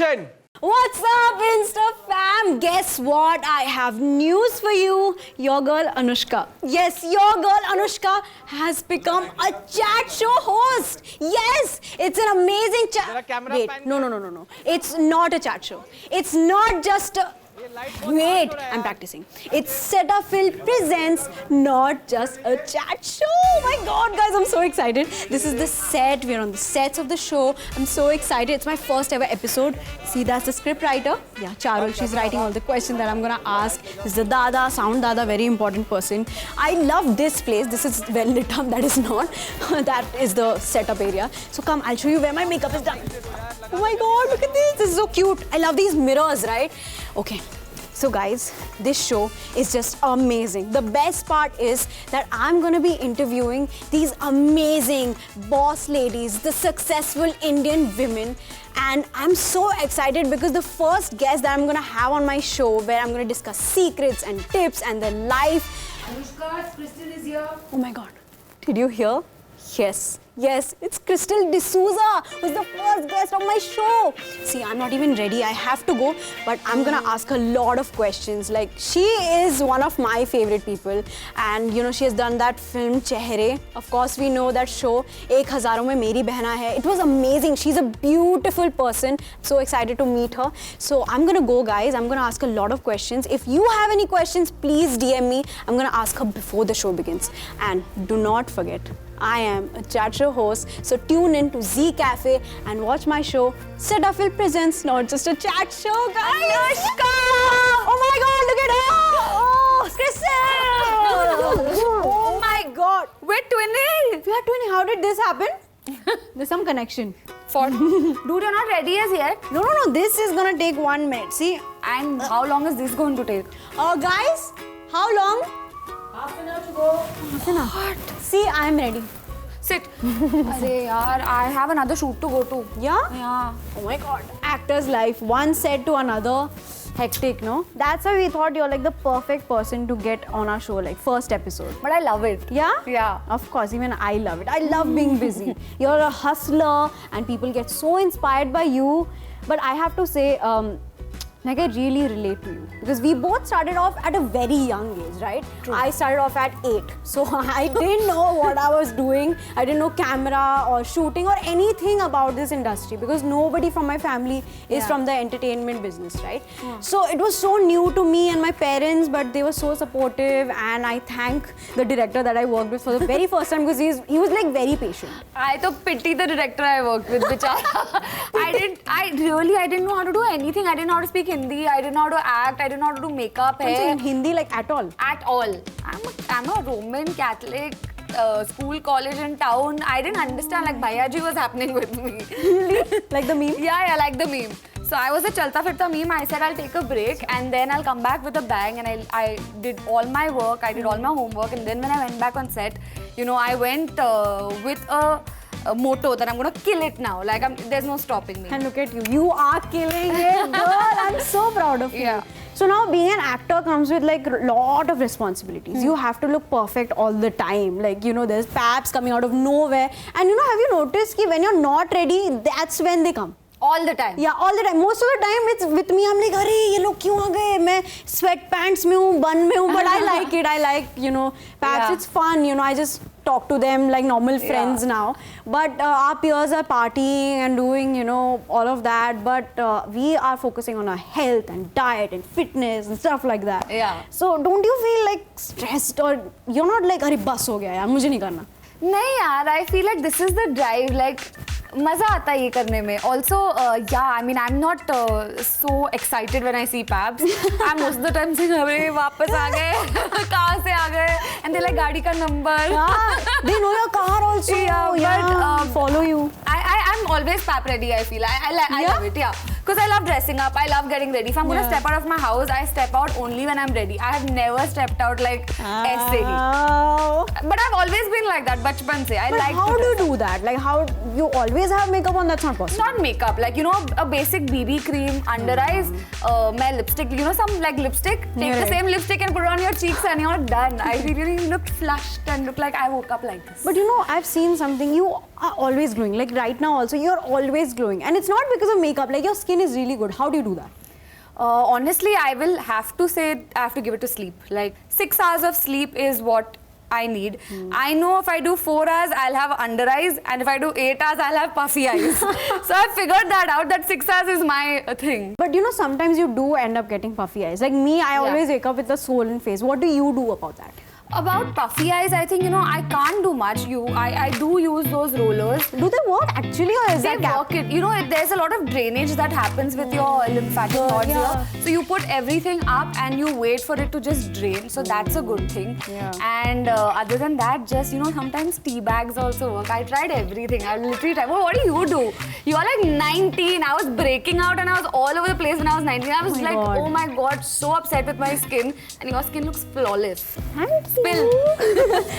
Action! What's up, Insta fam? Guess what? I have news for you. Your girl Anushka. Yes, your girl Anushka has become a chat show host. Yes, it's an amazing chat. Wait, no. It's not a chat show. It's not just a. Wait, I'm practicing. It's Cetaphil presents not just a chat show. Oh my god, guys, I'm so excited. This is the set. We're on the sets of the show. I'm so excited. It's my first ever episode. See, that's the script writer. Yeah, Charul. She's writing all the questions that I'm gonna ask. This is the Dada, sound Dada, very important person. I love this place. This is well lit up. That is not. That is the setup area. So come, I'll show you where my makeup is done. Oh my god, look at this. This is so cute. I love these mirrors, right? Okay. So guys, this show is just amazing. The best part is that I'm gonna be interviewing these amazing boss ladies, the successful Indian women. And I'm so excited because the first guest that I'm gonna have on my show, where I'm gonna discuss secrets and tips and their life. Anushka, Crystal is here. Oh my god, did you hear? Yes, it's Crystal D'Souza, who's the first guest of my show. See, I'm not even ready. I have to go, but I'm gonna ask a lot of questions. Like, she is one of my favorite people, and you know, she has done that film Chehre. Of course, we know that show Ek Hazaron Mein Meri Behna Hai. It was amazing. She's a beautiful person. So excited to meet her. So I'm gonna go, guys. I'm gonna ask a lot of questions. If you have any questions, please DM me. I'm gonna ask her before the show begins. And do not forget, I am a chat show host, so tune in to Z Cafe and watch my show Cetaphil Presents, not just a chat show, guys. Anushka! Oh my god, look at her! Oh, Crystal! Oh my god, We're twinning. we are twinning. How did this happen? There's some connection. Dude, you're not ready as yet. No, this is gonna take 1 minute. See, And how long is this going to take? guys, how long? Half an hour to go. Half an hour. What? See, I'm ready. Sit. Arey yaar, I have another shoot to go to. Yeah? Yeah. Oh my god. Actor's life, one set to another. Hectic, no? That's why we thought you're like the perfect person to get on our show, like first episode. But I love it. Yeah? Yeah. Of course, even I love it. I love being busy. You're a hustler and people get so inspired by you. But I have to say, like, I really relate to you because we both started off at a very young age, right? True. I started off at 8, so I didn't know what I was doing. I didn't know camera or shooting or anything about this industry because nobody from my family is from the entertainment business, right? Yeah. So it was so new to me and my parents, but they were so supportive, and I thank the director that I worked with for the very first time because he was like very patient. I to pity the director I worked with, bichara. I didn't know how to do anything. I didn't know how to speak Hindi. I didn't know how to act. I didn't know how to do makeup, hair. In Hindi, like at all. At all. I'm a Roman Catholic school, college in town. I didn't understand like Bhayaji was happening with me. Like the meme? Yeah, like the meme. So I was a Chalta Firta meme. I said I'll take a break and then I'll come back with a bang, and I did all my work. I did all my homework, and then when I went back on set, you know, I went with a motto that I'm gonna kill it now. Like, there's no stopping me. And look at you. You are killing it, girl. I'm so proud of you. Yeah. So now being an actor comes with like a lot of responsibilities. You have to look perfect all the time. Like, you know, there's paps coming out of nowhere. And you know, have you noticed that when you're not ready, that's when they come? All the time. Yeah, all the time. Most of the time it's with me. I'm like, अरे ये लोग क्यों आ गए? मैं sweatpants में हूँ, bun में हूँ, but I like it. I like, you know, paps. Yeah. It's fun. You know, I just talk to them like normal friends now. But our peers are partying and doing, you know, all of that. But we are focusing on our health and diet and fitness and stuff like that. Yeah. So don't you feel like stressed, or you're not like, अरे बस हो गया यार, मुझे नहीं करना? नहीं यार, I feel like this is the drive. Like, मजा आता है ये करने में. Also, yeah, I mean, I'm not so excited when I see Pabs. I'm most of the time saying, अरे वापस आ गए, कहाँ से आ गए? And they like गाड़ी का number. Yeah, they know your car also. Yeah, but follow you. I'm always pap ready. I feel I love it. Yeah. Because I love dressing up, I love getting ready. If I'm gonna step out of my house, I step out only when I'm ready. I have never stepped out like ऐसे ही. But I've always been like that, बचपन से. I But like. how do you do that? Like, how you always have makeup on? That's not possible. Not makeup, like, you know, a basic BB cream, under eyes, my lipstick, you know, some like lipstick. Take the same lipstick and put it on your cheeks and you're done. I really looked flushed and looked like I woke up like this. But you know, I've seen something. You are always glowing. Like right now also, you're always glowing. And it's not because of makeup. Like your skin skin is really good. How do you do that? Honestly, I will have to say I have to give it to sleep. Like 6 hours of sleep is what I need. I know if I do 4 hours, I'll have under eyes, and if I do 8 hours, I'll have puffy eyes. So I figured that out, that 6 hours is my thing. But you know, sometimes you do end up getting puffy eyes. Like me, I always wake up with a swollen face. What do you do about that? About puffy eyes, I think, you know, I can't do much. I do use those rollers. Do they work actually, or is They that work it. You know, there's a lot of drainage that happens with your lymphatic nodes here. So you put everything up and you wait for it to just drain. So that's a good thing. Yeah. And other than that, just, you know, sometimes tea bags also work. I tried everything. I literally tried. Well, what do you do? You're like 19. I was breaking out and I was all over the place when I was 19. I was like, oh my God, so upset with my skin. And your skin looks flawless. Spill.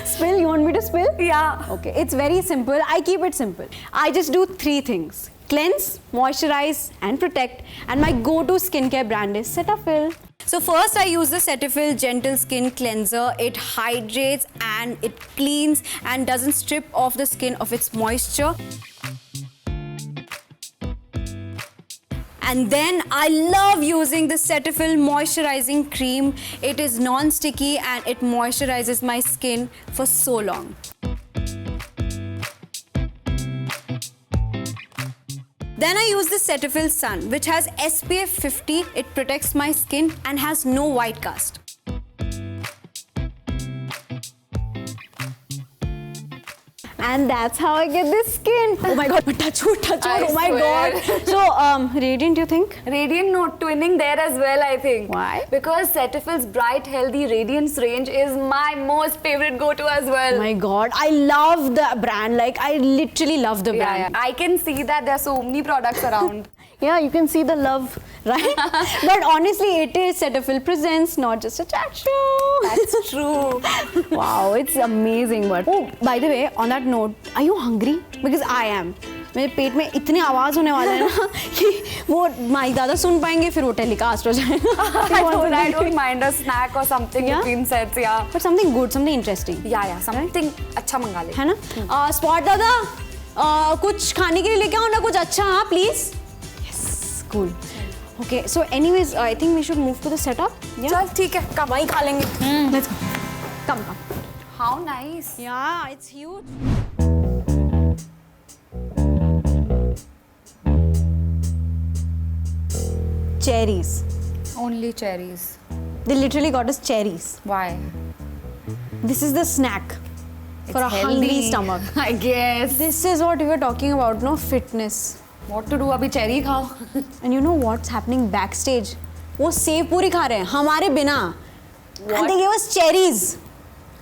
Spill? You want me to spill? Yeah. Okay, it's very simple. I keep it simple. I just do 3 things. Cleanse, moisturize and protect. And my go-to skincare brand is Cetaphil. So first I use the Cetaphil Gentle Skin Cleanser. It hydrates and it cleans and doesn't strip off the skin of its moisture. And then I love using the Cetaphil Moisturizing Cream. It is non-sticky and it moisturizes my skin for so long. Then I use the Cetaphil Sun, which has SPF 50. It protects my skin and has no white cast. And that's how I get this skin. Oh my God, touch wood, oh my God. So, Radiant, you think? Radiant, no, twinning there as well, I think. Why? Because Cetaphil's Bright Healthy Radiance range is my most favorite go-to as well. Oh my God, I love the brand. Like, I literally love the brand. I can see that there are so many products around. Yeah, you can see the love, right? But honestly, it is Cetaphil Presents, not just a chat show. That's true. Wow, it's amazing. But oh, by the way, on that note, are you hungry? Because I am. मेरे पेट में इतनी आवाज होने वाला है ना कि वो माइक दादा सुन पाएंगे फिर वो टेलीकास्ट हो जाएगा. I don't mind a snack or something between sets, yeah. But something good, something interesting. Yeah, something अच्छा मंगा ले. है ना? Spot दादा, कुछ खाने के लिए लेके आओ ना कुछ अच्छा, हाँ please. Yes, cool. Okay, so anyways, I think we should move to the setup. Yeah. चल ठीक है, कब वहीं खा लेंगे. Let's go. Come. How nice. Yeah, it's huge. Cherries. Only cherries. They literally got us cherries. Why? This is the snack for a hungry stomach. I guess. This is what we were talking about, no? Fitness. What to do? अभी cherry खाओ. And you know what's happening backstage? वो save पूरी खा रहे हैं हमारे बिना. And they gave us cherries.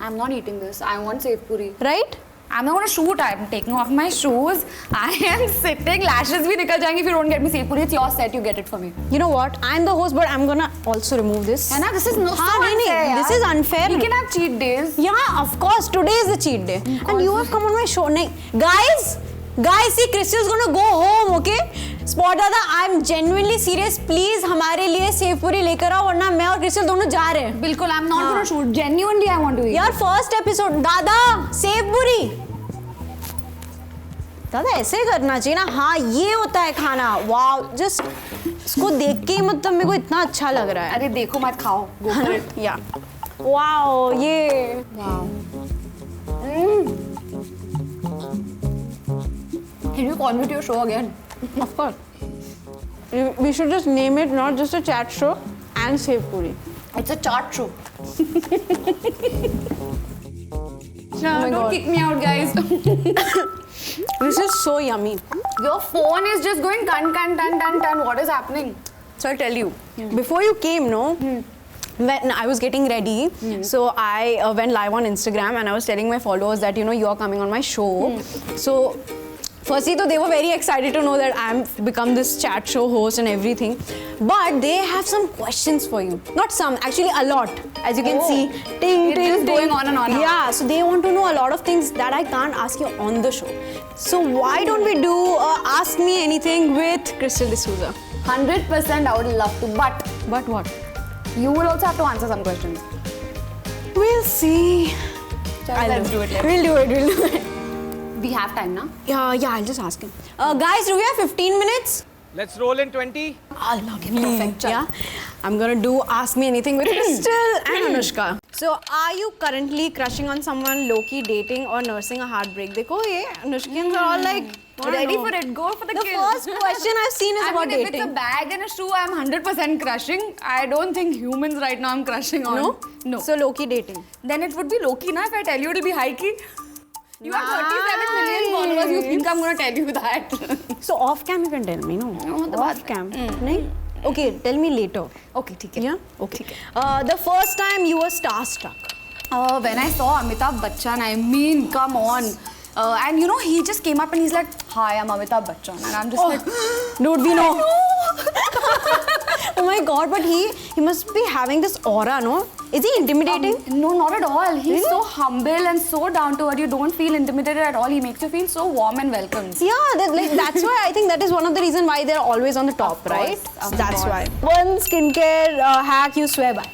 I'm not eating this. I want sev puri. Right? I'm not gonna shoot. I'm taking off my shoes. I am sitting. Lashes भी निकल जाएंगी if you don't get me sev puri. It's your set. You get it for me. You know what? I'm the host, but I'm gonna also remove this. है ना? This is no so हाँ, नहीं, unfair. this is unfair. We can have cheat days. Yeah, of course. Today is the cheat day. And you have come on my show. नहीं, guys, see, Crystal's gonna go home, okay? Spot दादा, I'm genuinely serious. Please हमारे लिए save पूरी लेकर आओ वरना मैं और क्रिस्टल दोनों जा रहे हैं. बिल्कुल. I'm not gonna shoot. Genuinely, I want to eat. यार first episode दादा सेव पूरी. दादा ऐसे करना चाहिए ना. हाँ ये होता है खाना. वाओ, जस्ट इसको देख के ही मतलब मेरे को इतना अच्छा लग रहा है. अरे देखो मत खाओ. Go for it. या वाओ ये Wow. Can you call me to your show again? of course. We should just name it not just a chat show and Sev Puri. It's a chart show. my Don't God. kick me out, guys. This is so yummy. Your phone is just going tan. What is happening? So I'll tell you. Before you came, no? When I was getting ready, so I went live on Instagram and I was telling my followers that, you know, you're coming on my show. So firstly, though, they were very excited to know that I'm become this chat show host and everything. But they have some questions for you. Not some, actually a lot. As you can see, ting, It's ting, just ting. going on and on. Yeah, so they want to know a lot of things that I can't ask you on the show. So why don't we do Ask Me Anything with Crystal D'Souza? 100% I would love to, But what? you will also have to answer some questions. We'll see. Let's do it. We'll do it. We have time now. Yeah, I'll just ask him. Guys, do we have 15 minutes? Let's roll in 20. Okay, perfect. Yeah. I'm gonna do Ask Me Anything with Crystal and Anushka. So, are you currently crushing on someone, low-key dating or nursing a heartbreak? Dekho, ye Anushkins are all like Ready for it. Go for the kill. first question I've seen is about if dating. it's a bag and a shoe, I'm 100% crushing. I don't think humans right now I'm crushing on. No? No. So, low-key dating. Then it would be low-key, na? If I tell you it'll be high-key. You have 37 million followers. You think I'm going to tell you that? So, off-cam you can tell me, no? the Off-cam. Nahin? Okay, tell me later. Okay, ठीक है. Yeah? Okay. The first time you were starstruck. When I saw Amitabh Bachchan, I mean, come on. And you know, he just came up and he's like, "Hi, I'm Amitabh Bachchan," and I'm just like, Dude, we know. Oh my god, but he must be having this aura, no? Is he intimidating? no, not at all. He's so humble and so down to earth. You don't feel intimidated at all. He makes you feel so warm and welcome. Yeah, that's why I think that is one of the reasons why they're always on the top, right? Of That's course. why. One skincare hack you swear by.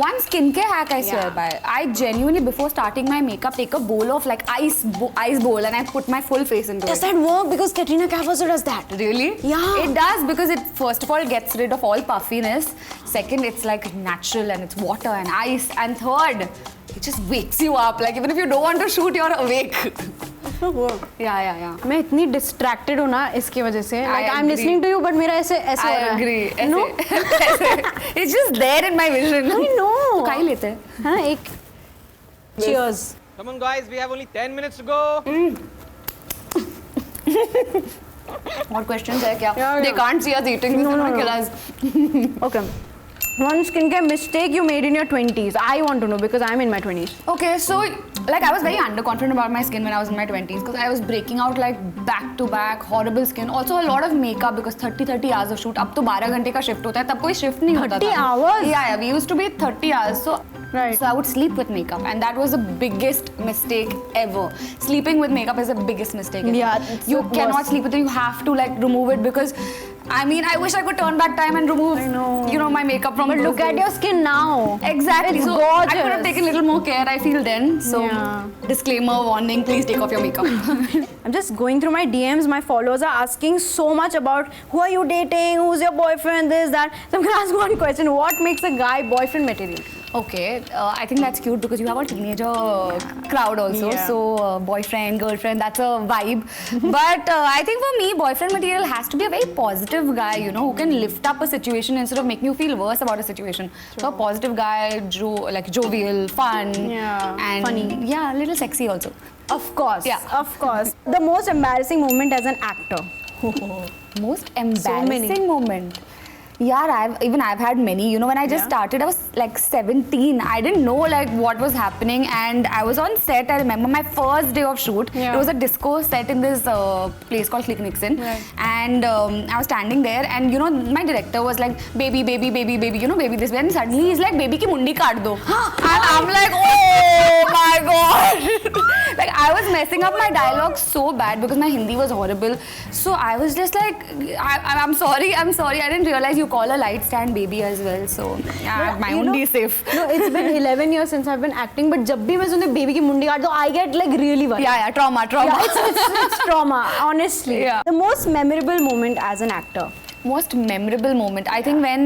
One skincare hack I swear Yeah. by. I genuinely, before starting my makeup, take a bowl of like ice bowl and I put my full face into Does it. that work? Because Katrina Kaif also does that. Really? Yeah. It does because it first of all gets rid of all puffiness. Second, it's like natural and it's water and ice. And third, it just wakes you up. Like even if you don't want to shoot, you're awake. Yeah. मैं इतनी distracted हूँ ना इसकी वजह से. Like I'm agree. listening to you, but मेरा ऐसे हो I रहा है. agree. No? It's just there in my vision. I know. तो काहे लेते हैं? है ना एक. Cheers. Come on, guys. We have only 10 minutes to go. और questions है क्या? Yeah. They can't see us eating. No, They're no, gonna no. kill us. Okay. One skincare mistake you made in your 20s. I want to know because I'm in my 20s. Okay, so like I was very underconfident about my skin when I was in my 20s because I was breaking out like back to back, horrible skin. Also a lot of makeup because 30 hours of shoot. अब तो 12 घंटे का shift होता है, तब कोई shift नहीं होता 30 था. hours? Yeah, we used to be 30 hours. So Right. So I would sleep with makeup and that was the biggest mistake ever. Sleeping with makeup is the biggest mistake ever. Yeah, it's You the cannot worst. sleep with it. You have to like remove it because I mean I wish I could turn back time and remove you know my makeup from But those look at days. your skin now. Exactly. It's so gorgeous. I could have taken a little more care, I feel then. So Yeah. disclaimer, warning, please take off your makeup. I'm just going through my DMs. My followers are asking so much about who are you dating, who's your boyfriend, this, that. So I'm gonna ask one question: what makes a guy boyfriend material? Okay, I think that's cute because you have a teenager crowd also. Yeah. So boyfriend, girlfriend, that's a vibe. But I think for me, boyfriend material has to be a very positive guy, you know, who can lift up a situation instead of making you feel worse about a situation. So a positive guy, like jovial, fun, Yeah, and funny. yeah, a little sexy also. Of course. Yeah. Of course. The most embarrassing moment as an actor. Most embarrassing moment. Yeah, I've had many. You know, when I just started, I was like 17. I didn't know like what was happening, and I was on set. I remember my first day of shoot. Yeah. It was a disco set in this place called Click Nixon, Right. and I was standing there, and you know, my director was like, "Baby, baby, baby, baby," you know, baby this way, and suddenly he's like, "Baby ki mundi kaat do," and I'm like, "Oh my god!" Like I was messing up my dialogue so bad because my Hindi was horrible. So I was just like, I'm sorry, I didn't realize you call a light stand baby as well. So yeah, my You own know- is safe. No, it's been 11 years since I've been acting, but जब भी मैं सुनती baby की मुंडी काट दो, I get like really worried. Yeah, trauma. Yeah, it's trauma, honestly. Yeah. The most memorable moment as an actor. Most memorable moment, I think when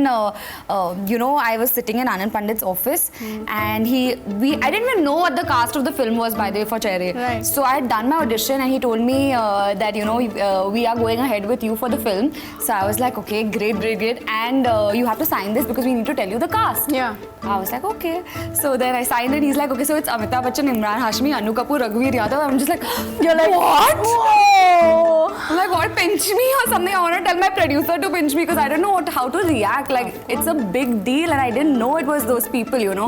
you know, I was sitting in Anand Pandit's office and I didn't even know what the cast of the film was, by the way, for Chehre. Right. So I had done my audition and he told me that you know, we are going ahead with you for the film. So I was like, okay, great, and you have to sign this because we need to tell you the cast. Yeah. I was like, okay. So then I signed it. He's like, okay, so it's Amitabh Bachchan, Imran Hashmi, Anu Kapoor, Raghuveer Yadav. I'm just like, You're like, what? Whoa. I'm like, what, pinch me or something? I want to tell my producer to pinch me because I don't know how to react. Like, it's a big deal and I didn't know it was those people, you know.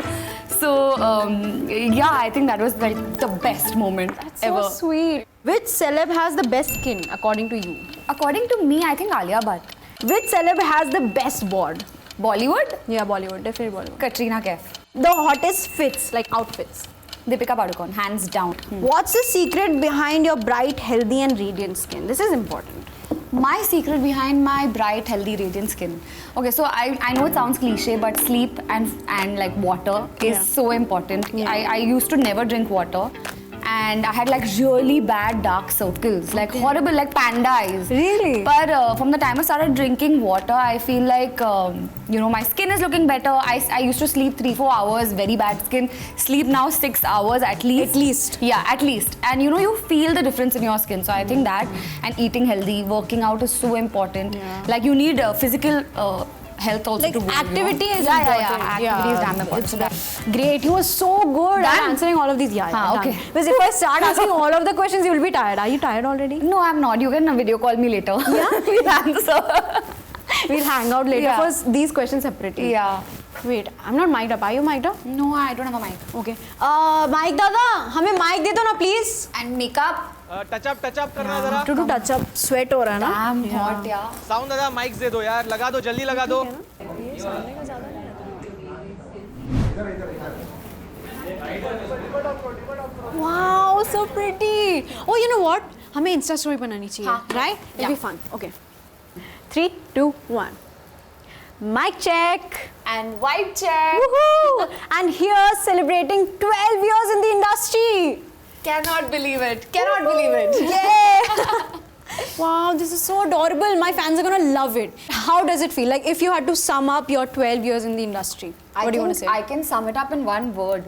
So, yeah, I think that was like the best moment ever. So sweet. Which celeb has the best skin, according to you? According to me, I think Alia Bhatt. Which celeb has the best bod? Bollywood? Yeah, Bollywood, definitely Bollywood. Katrina Kaif. The hottest fits, like outfits. Deepika Padukone, hands down. What's the secret behind your bright, healthy, and radiant skin? This is important. My secret behind my bright, healthy, radiant skin. Okay, so I know it sounds cliche, but sleep and like water is Yeah. so important. Yeah. I used to never drink water and I had like really bad dark circles, like horrible, like panda eyes. Really? But from the time I started drinking water, I feel like my skin is looking better. I used to sleep 3-4 hours, very bad skin. Sleep now 6 hours at least. At least. Yeah, at least. And you feel the difference in your skin. So I think that and eating healthy, working out is so important. Yeah. Like you need physical health also Like to go. activity is yeah, important. Yeah, yeah. Activity is damn important. So that- Great, you were so good at Done? answering all of these. Yeah, Ah, done. okay. Because if I start asking all of the questions, you will be tired. Are you tired already? No, I'm not. You can video call me later. Yeah, we'll answer. We'll hang out later Yeah. for these questions separately. Yeah. Wait, I'm not mic'd up. Are you mic'd up? No, I don't have a mic. Okay. Mic दादा, हमें mic दे दो ना please. And makeup. Touch up करना जरा. To do touch up, sweat हो रहा है ना? Damn hot, yeah. साउंड दादा माइक्स दे दो यार. लगा दो जल्दी लगा दो. Wow, so pretty. Oh, you know what? हमें Insta story बनानी चाहिए, हाँ. right? It'll be Yeah. fun. Okay. 3, 2, 1. Mic check. And white check. Woohoo! And here celebrating 12 years in the industry. Cannot believe it. Cannot believe it. Yeah. Wow, this is so adorable. My fans are gonna love it. How does it feel? Like if you had to sum up your 12 years in the industry, what do you want to say? I can sum it up in one word.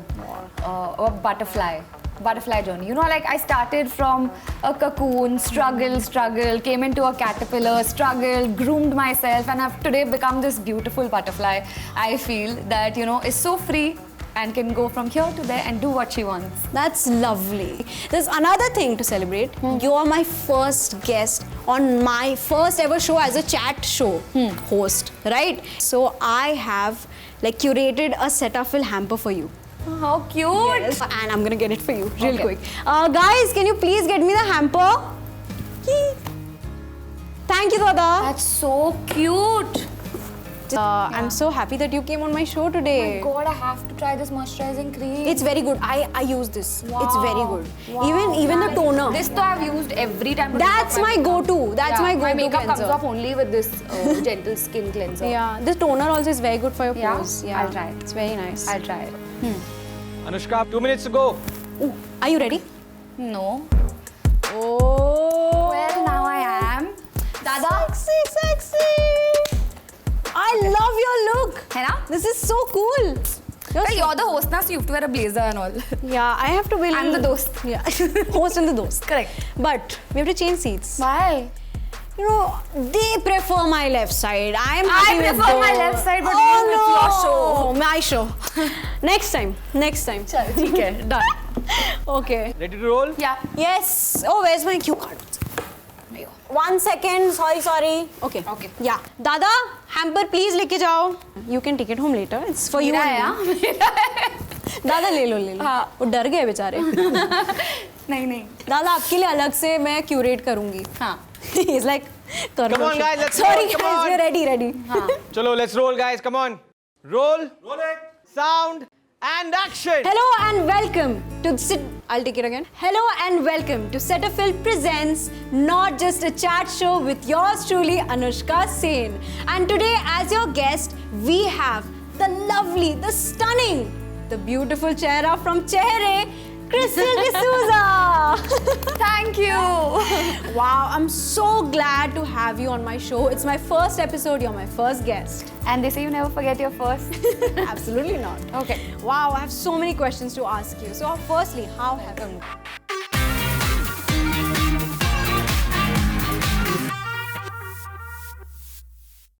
A butterfly. Butterfly journey. Like I started from a cocoon, struggle, came into a caterpillar, struggled, groomed myself, and I've today become this beautiful butterfly. I feel that, is so free and can go from here to there and do what she wants. That's lovely. There's another thing to celebrate. You are my first guest on my first ever show as a chat show host, right? So I have curated a Cetaphil hamper for you. How cute! Yes. And I'm gonna get it for you real Okay. quick. Guys, can you please get me the hamper? Yee. Thank you, Dada. That's so cute! I'm so happy that you came on my show today. God, I have to try this moisturizing cream. It's very good. I use this. It's Wow. very good. Wow, Even the nice. toner. This though I've used every time. to That's make my up go-to. That's my My go-to makeup cleanser. comes off only with this gentle skin cleanser. Yeah, this toner also is very good for your Yeah? pores. I'll try it. It's very nice. I'll try it. Anushka, 2 minutes to go. Ooh, are you ready? No. Oh. Well, now I am. Dada. Sexy. I love your look. है ना? This is so cool. Well, you're the host now, so you have to wear a blazer and all. Yeah, I have to build. I'm the dost. Yeah, host and the dost. Correct. But we have to change seats. Why? They prefer my left side. I am I happy with prefer my both. left side, but oh, it's no. your show. My show. Next time. चल ठीक है. Done. Okay. Ready to roll? Yeah. Yes. Oh, where's my cue card? 1 second. Sorry. Okay. Okay. Yeah. Dada, hamper please लेके जाओ. You can take it home later. It's for you. मेरा and है me. दादा ले लो. हाँ. वो डर गए बेचारे. नहीं. दादा आपके लिए अलग से मैं क्यूरेट करूंगी. हाँ. He's like, कर Come low. on, guys, let's Sorry roll, come guys, on. we're ready. हाँ. Chalo, let's roll, guys. Come on. Roll. Roll it. Sound and action. Hello and welcome to I'll take it again. Hello and welcome to Cetaphil presents Not Just a Chat Show with yours truly, Anushka Sen. And today, as your guest, we have the lovely, the stunning, the beautiful Chehra from Chehre, Crystal D'Souza. Thank you. Wow, I'm so glad to have you on my show. It's my first episode. You're my first guest. And they say you never forget your first. Absolutely not. Okay. Wow, I have so many questions to ask you. So, firstly, how have you?